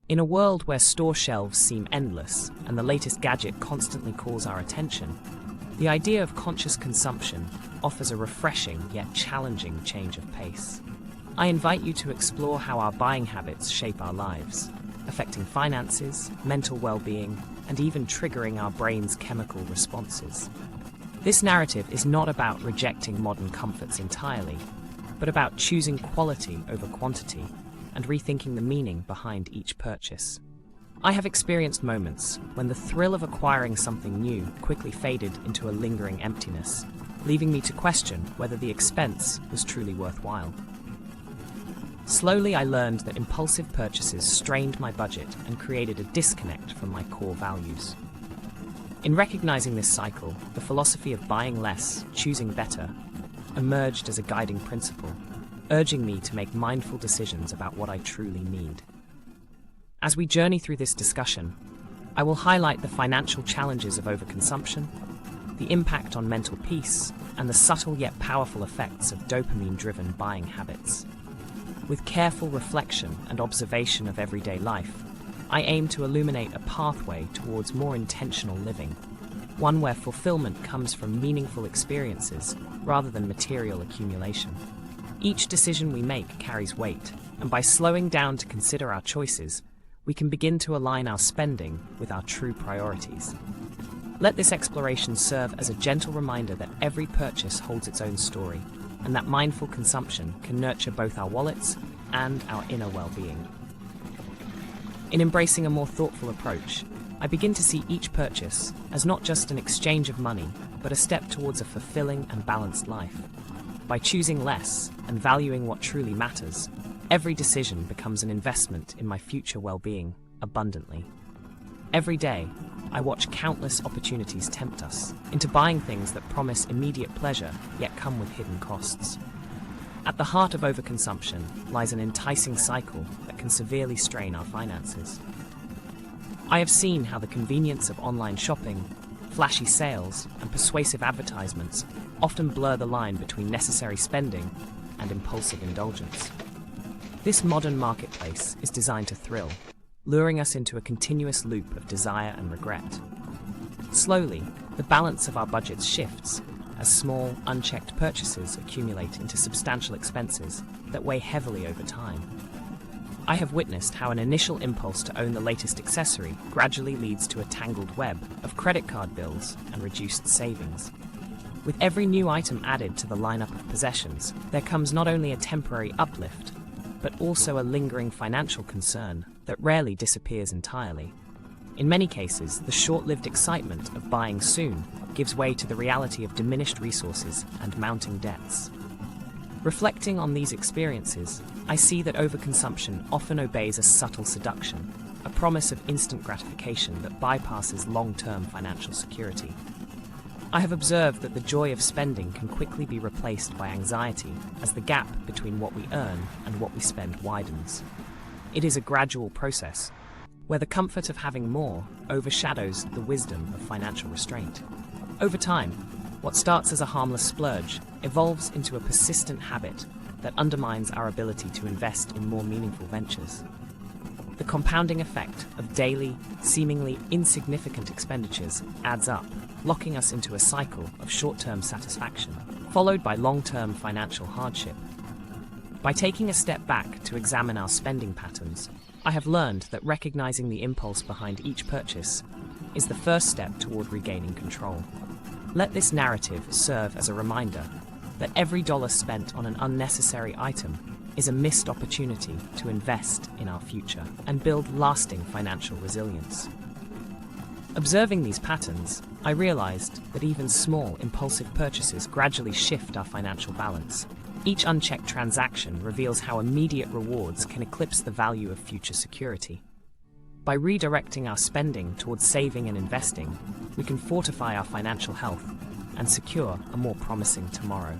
In a world where store shelves seem endless and the latest gadget constantly calls our attention, the idea of conscious consumption offers a refreshing yet challenging change of pace. I invite you to explore how our buying habits shape our lives, affecting finances, mental well-being, and even triggering our brain's chemical responses. This narrative is not about rejecting modern comforts entirely, but about choosing quality over quantity and rethinking the meaning behind each purchase. I have experienced moments when the thrill of acquiring something new quickly faded into a lingering emptiness, leaving me to question whether the expense was truly worthwhile. Slowly, I learned that impulsive purchases strained my budget and created a disconnect from my core values. In recognizing this cycle, the philosophy of buying less, choosing better, emerged as a guiding principle, urging me to make mindful decisions about what I truly need. As we journey through this discussion, I will highlight the financial challenges of overconsumption, the impact on mental peace, and the subtle yet powerful effects of dopamine-driven buying habits. With careful reflection and observation of everyday life, I aim to illuminate a pathway towards more intentional living, one where fulfillment comes from meaningful experiences rather than material accumulation. Each decision we make carries weight, and by slowing down to consider our choices, we can begin to align our spending with our true priorities. Let this exploration serve as a gentle reminder that every purchase holds its own story, and that mindful consumption can nurture both our wallets and our inner well-being. In embracing a more thoughtful approach, I begin to see each purchase as not just an exchange of money, but a step towards a fulfilling and balanced life. By choosing less and valuing what truly matters, every decision becomes an investment in my future well-being abundantly. Every day, I watch countless opportunities tempt us into buying things that promise immediate pleasure yet come with hidden costs. At the heart of overconsumption lies an enticing cycle that can severely strain our finances. I have seen how the convenience of online shopping, flashy sales, and persuasive advertisements often blur the line between necessary spending and impulsive indulgence. This modern marketplace is designed to thrill, luring us into a continuous loop of desire and regret. Slowly, the balance of our budgets shifts as small, unchecked purchases accumulate into substantial expenses that weigh heavily over time. I have witnessed how an initial impulse to own the latest accessory gradually leads to a tangled web of credit card bills and reduced savings. With every new item added to the lineup of possessions, there comes not only a temporary uplift, but also a lingering financial concern that rarely disappears entirely. In many cases, the short-lived excitement of buying soon gives way to the reality of diminished resources and mounting debts. Reflecting on these experiences, I see that overconsumption often obeys a subtle seduction, a promise of instant gratification that bypasses long-term financial security. I have observed that the joy of spending can quickly be replaced by anxiety as the gap between what we earn and what we spend widens. It is a gradual process, where the comfort of having more overshadows the wisdom of financial restraint. Over time, what starts as a harmless splurge evolves into a persistent habit that undermines our ability to invest in more meaningful ventures. The compounding effect of daily, seemingly insignificant expenditures adds up, locking us into a cycle of short-term satisfaction, followed by long-term financial hardship. By taking a step back to examine our spending patterns, I have learned that recognizing the impulse behind each purchase is the first step toward regaining control. Let this narrative serve as a reminder that every dollar spent on an unnecessary item is a missed opportunity to invest in our future and build lasting financial resilience. Observing these patterns, I realized that even small, impulsive purchases gradually shift our financial balance. Each unchecked transaction reveals how immediate rewards can eclipse the value of future security. By redirecting our spending towards saving and investing, we can fortify our financial health and secure a more promising tomorrow.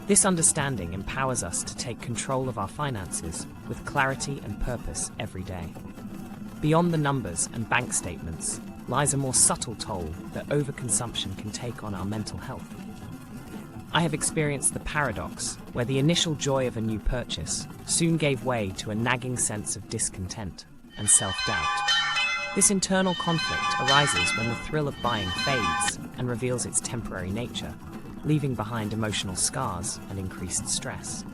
This understanding empowers us to take control of our finances with clarity and purpose every day. Beyond the numbers and bank statements lies a more subtle toll that overconsumption can take on our mental health. I have experienced the paradox where the initial joy of a new purchase soon gave way to a nagging sense of discontent. and self-doubt. This internal conflict arises when the thrill of buying fades and reveals its temporary nature, leaving behind emotional scars and increased stress.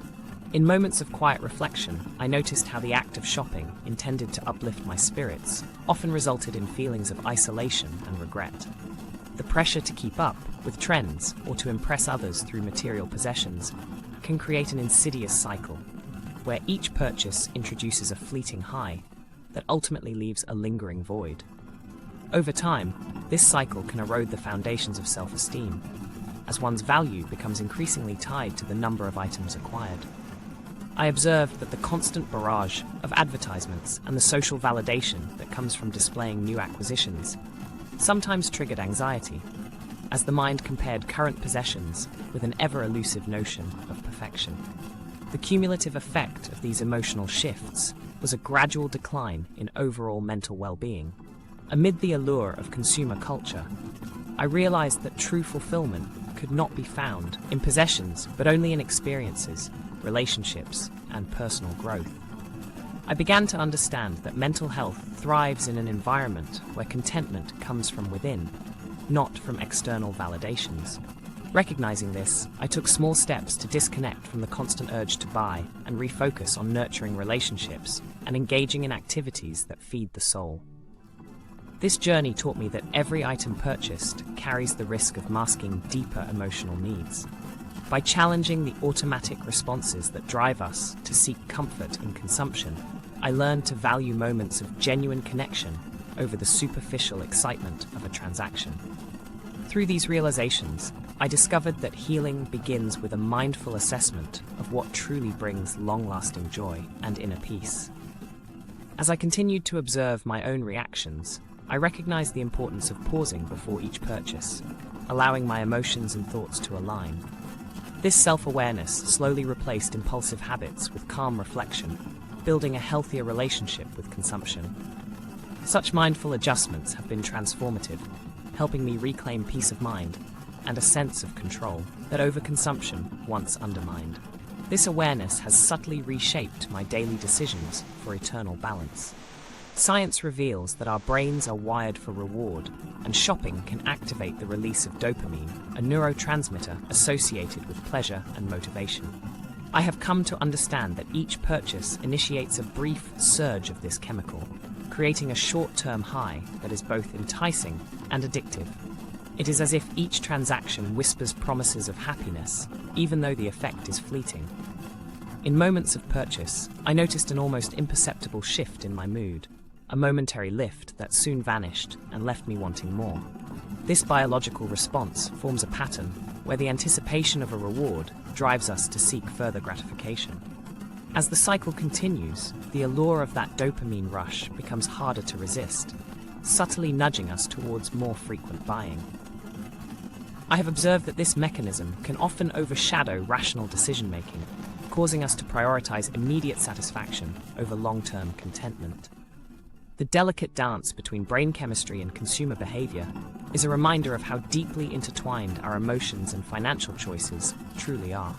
In moments of quiet reflection, I noticed how the act of shopping, intended to uplift my spirits, often resulted in feelings of isolation and regret. The pressure to keep up with trends or to impress others through material possessions can create an insidious cycle, where each purchase introduces a fleeting high that ultimately leaves a lingering void. Over time, this cycle can erode the foundations of self-esteem, as one's value becomes increasingly tied to the number of items acquired. I observed that the constant barrage of advertisements and the social validation that comes from displaying new acquisitions sometimes triggered anxiety, as the mind compared current possessions with an ever-elusive notion of perfection. The cumulative effect of these emotional shifts was a gradual decline in overall mental well-being. Amid the allure of consumer culture, I realized that true fulfillment could not be found in possessions, but only in experiences, relationships, and personal growth. I began to understand that mental health thrives in an environment where contentment comes from within, not from external validations. Recognizing this, I took small steps to disconnect from the constant urge to buy and refocus on nurturing relationships and engaging in activities that feed the soul. This journey taught me that every item purchased carries the risk of masking deeper emotional needs. By challenging the automatic responses that drive us to seek comfort in consumption, I learned to value moments of genuine connection over the superficial excitement of a transaction. Through these realizations, I discovered that healing begins with a mindful assessment of what truly brings long-lasting joy and inner peace. As I continued to observe my own reactions, I recognized the importance of pausing before each purchase, allowing my emotions and thoughts to align. This self-awareness slowly replaced impulsive habits with calm reflection, building a healthier relationship with consumption. Such mindful adjustments have been transformative, helping me reclaim peace of mind and a sense of control that overconsumption once undermined. This awareness has subtly reshaped my daily decisions for eternal balance. Science reveals that our brains are wired for reward, and shopping can activate the release of dopamine, a neurotransmitter associated with pleasure and motivation. I have come to understand that each purchase initiates a brief surge of this chemical, creating a short-term high that is both enticing and addictive. It is as if each transaction whispers promises of happiness, even though the effect is fleeting. In moments of purchase, I noticed an almost imperceptible shift in my mood, a momentary lift that soon vanished and left me wanting more. This biological response forms a pattern where the anticipation of a reward drives us to seek further gratification. As the cycle continues, the allure of that dopamine rush becomes harder to resist, subtly nudging us towards more frequent buying. I have observed that this mechanism can often overshadow rational decision-making, causing us to prioritize immediate satisfaction over long-term contentment. The delicate dance between brain chemistry and consumer behavior is a reminder of how deeply intertwined our emotions and financial choices truly are.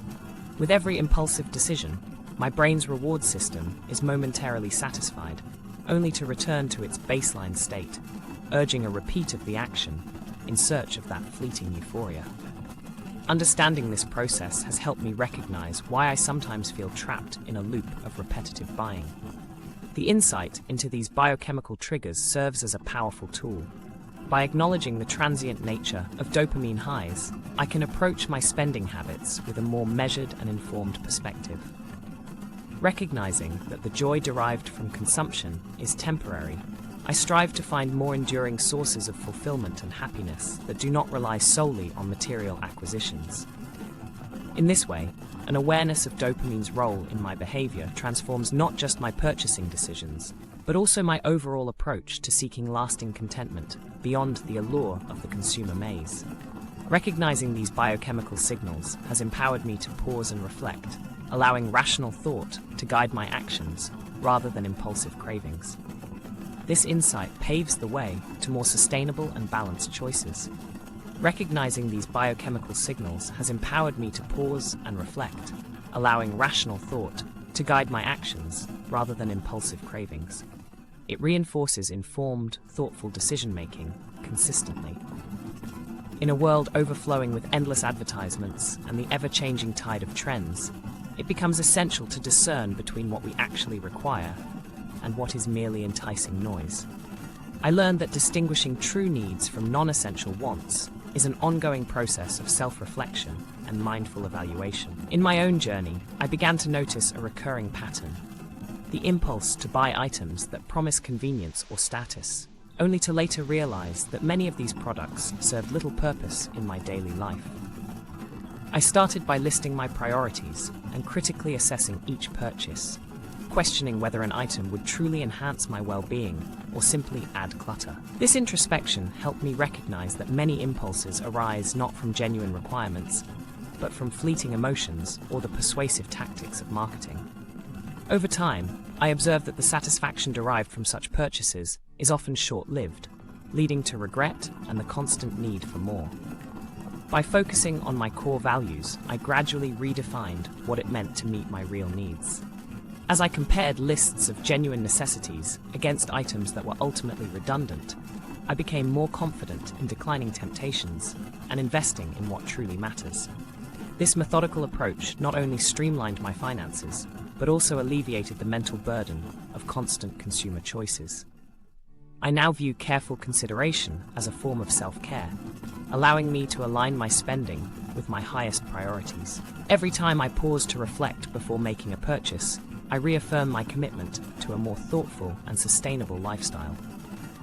With every impulsive decision, my brain's reward system is momentarily satisfied, only to return to its baseline state, urging a repeat of the action in search of that fleeting euphoria. Understanding this process has helped me recognize why I sometimes feel trapped in a loop of repetitive buying. The insight into these biochemical triggers serves as a powerful tool. By acknowledging the transient nature of dopamine highs, I can approach my spending habits with a more measured and informed perspective. Recognizing that the joy derived from consumption is temporary, I strive to find more enduring sources of fulfillment and happiness that do not rely solely on material acquisitions. In this way, an awareness of dopamine's role in my behavior transforms not just my purchasing decisions, but also my overall approach to seeking lasting contentment beyond the allure of the consumer maze. Recognizing these biochemical signals has empowered me to pause and reflect, allowing rational thought to guide my actions rather than impulsive cravings. This insight paves the way to more sustainable and balanced choices. Recognizing these biochemical signals has empowered me to pause and reflect, allowing rational thought to guide my actions rather than impulsive cravings. it reinforces informed, thoughtful decision-making consistently. In a world overflowing with endless advertisements and the ever-changing tide of trends, it becomes essential to discern between what we actually require and what is merely enticing noise. I learned that distinguishing true needs from non-essential wants is an ongoing process of self-reflection and mindful evaluation. In my own journey, I began to notice a recurring pattern: the impulse to buy items that promise convenience or status, only to later realize that many of these products served little purpose in my daily life. I started by listing my priorities and critically assessing each purchase, questioning whether an item would truly enhance my well-being or simply add clutter. This introspection helped me recognize that many impulses arise not from genuine requirements, but from fleeting emotions or the persuasive tactics of marketing. Over time, I observed that the satisfaction derived from such purchases is often short-lived, leading to regret and the constant need for more. By focusing on my core values, I gradually redefined what it meant to meet my real needs. As I compared lists of genuine necessities against items that were ultimately redundant, I became more confident in declining temptations and investing in what truly matters. This methodical approach not only streamlined my finances, but also alleviated the mental burden of constant consumer choices. I now view careful consideration as a form of self-care, allowing me to align my spending with my highest priorities. Every time I pause to reflect before making a purchase, I reaffirm my commitment to a more thoughtful and sustainable lifestyle.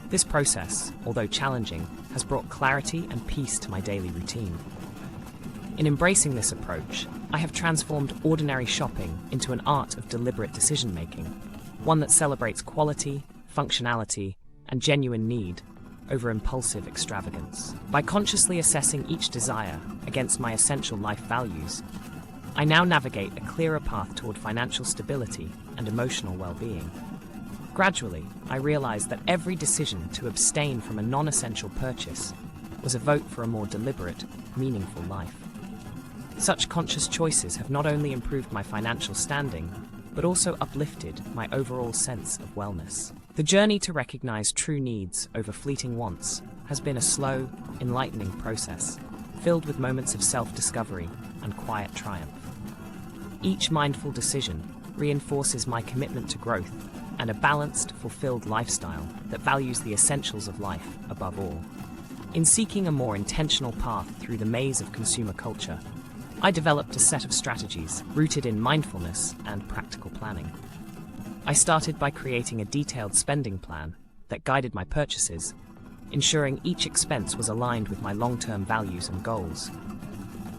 This process, although challenging, has brought clarity and peace to my daily routine. In embracing this approach, I have transformed ordinary shopping into an art of deliberate decision-making, one that celebrates quality, functionality, and genuine need over impulsive extravagance. By consciously assessing each desire against my essential life values, I now navigate a clearer path toward financial stability and emotional well-being. Gradually, I realized that every decision to abstain from a non-essential purchase was a vote for a more deliberate, meaningful life. Such conscious choices have not only improved my financial standing, but also uplifted my overall sense of wellness. The journey to recognize true needs over fleeting wants has been a slow, enlightening process, filled with moments of self-discovery and quiet triumph. Each mindful decision reinforces my commitment to growth and a balanced, fulfilled lifestyle that values the essentials of life above all. In seeking a more intentional path through the maze of consumer culture, I developed a set of strategies rooted in mindfulness and practical planning. I started by creating a detailed spending plan that guided my purchases, ensuring each expense was aligned with my long-term values and goals.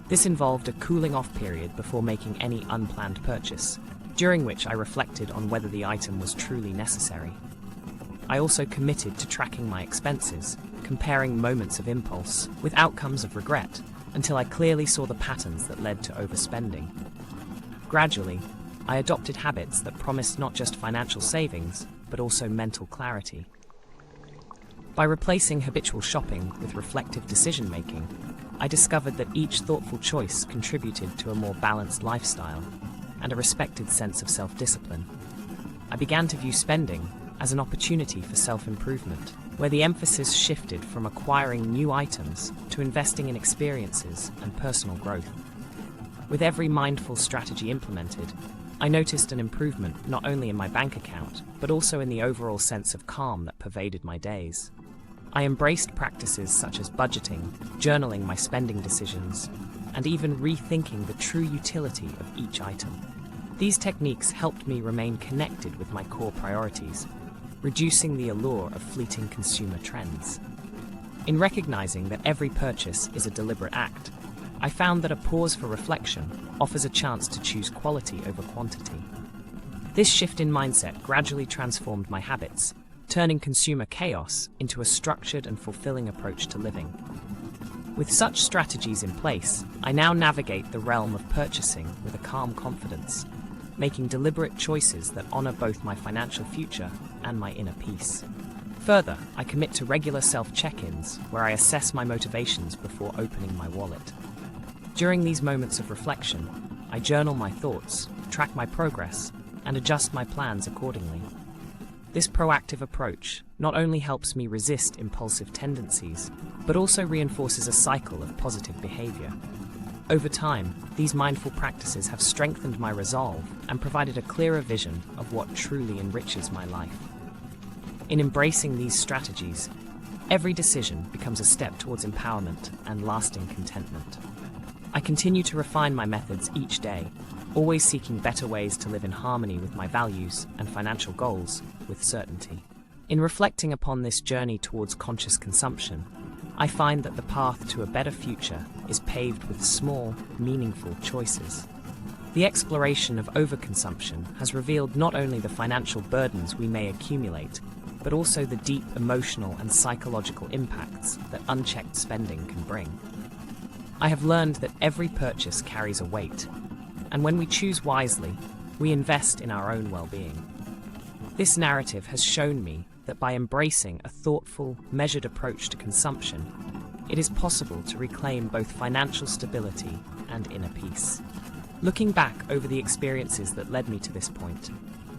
This involved a cooling-off period before making any unplanned purchase, during which I reflected on whether the item was truly necessary. I also committed to tracking my expenses, comparing moments of impulse with outcomes of regret, until I clearly saw the patterns that led to overspending. Gradually, I adopted habits that promised not just financial savings, but also mental clarity. By replacing habitual shopping with reflective decision-making, I discovered that each thoughtful choice contributed to a more balanced lifestyle and a respected sense of self-discipline. I began to view spending as an opportunity for self-improvement, where the emphasis shifted from acquiring new items to investing in experiences and personal growth. With every mindful strategy implemented, I noticed an improvement not only in my bank account, but also in the overall sense of calm that pervaded my days. I embraced practices such as budgeting, journaling my spending decisions, and even rethinking the true utility of each item. These techniques helped me remain connected with my core priorities, reducing the allure of fleeting consumer trends. In recognizing that every purchase is a deliberate act, I found that a pause for reflection offers a chance to choose quality over quantity. This shift in mindset gradually transformed my habits, turning consumer chaos into a structured and fulfilling approach to living. With such strategies in place, I now navigate the realm of purchasing with a calm confidence, making deliberate choices that honor both my financial future and my inner peace. Further, I commit to regular self-check-ins where I assess my motivations before opening my wallet. During these moments of reflection, I journal my thoughts, track my progress, and adjust my plans accordingly. This proactive approach not only helps me resist impulsive tendencies, but also reinforces a cycle of positive behavior. Over time, these mindful practices have strengthened my resolve and provided a clearer vision of what truly enriches my life. In embracing these strategies, every decision becomes a step towards empowerment and lasting contentment. I continue to refine my methods each day, always seeking better ways to live in harmony with my values and financial goals with certainty. In reflecting upon this journey towards conscious consumption, I find that the path to a better future is paved with small, meaningful choices. The exploration of overconsumption has revealed not only the financial burdens we may accumulate, but also the deep emotional and psychological impacts that unchecked spending can bring. I have learned that every purchase carries a weight, and when we choose wisely, we invest in our own well-being. This narrative has shown me that by embracing a thoughtful, measured approach to consumption, it is possible to reclaim both financial stability and inner peace. Looking back over the experiences that led me to this point,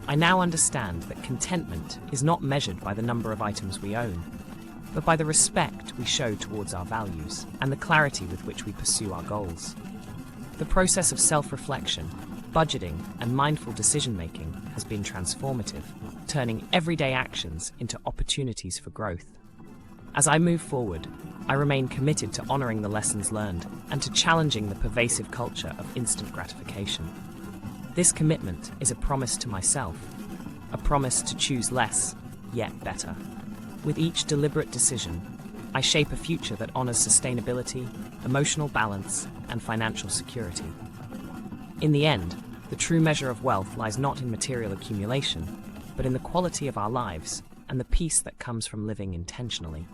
I now understand that contentment is not measured by the number of items we own, but by the respect we show towards our values and the clarity with which we pursue our goals. The process of self-reflection, budgeting, and mindful decision-making has been transformative, turning everyday actions into opportunities for growth. As I move forward, I remain committed to honoring the lessons learned and to challenging the pervasive culture of instant gratification. This commitment is a promise to myself, a promise to choose less, yet better. With each deliberate decision, I shape a future that honors sustainability, emotional balance, and financial security. In the end, the true measure of wealth lies not in material accumulation, but in the quality of our lives and the peace that comes from living intentionally.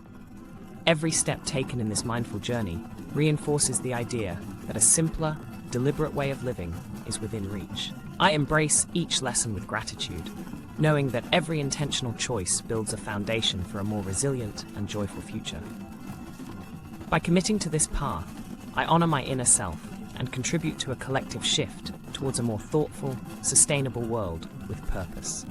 Every step taken in this mindful journey reinforces the idea that a simpler, deliberate way of living is within reach. I embrace each lesson with gratitude, knowing that every intentional choice builds a foundation for a more resilient and joyful future. By committing to this path, I honor my inner self and contribute to a collective shift towards a more thoughtful, sustainable world with purpose.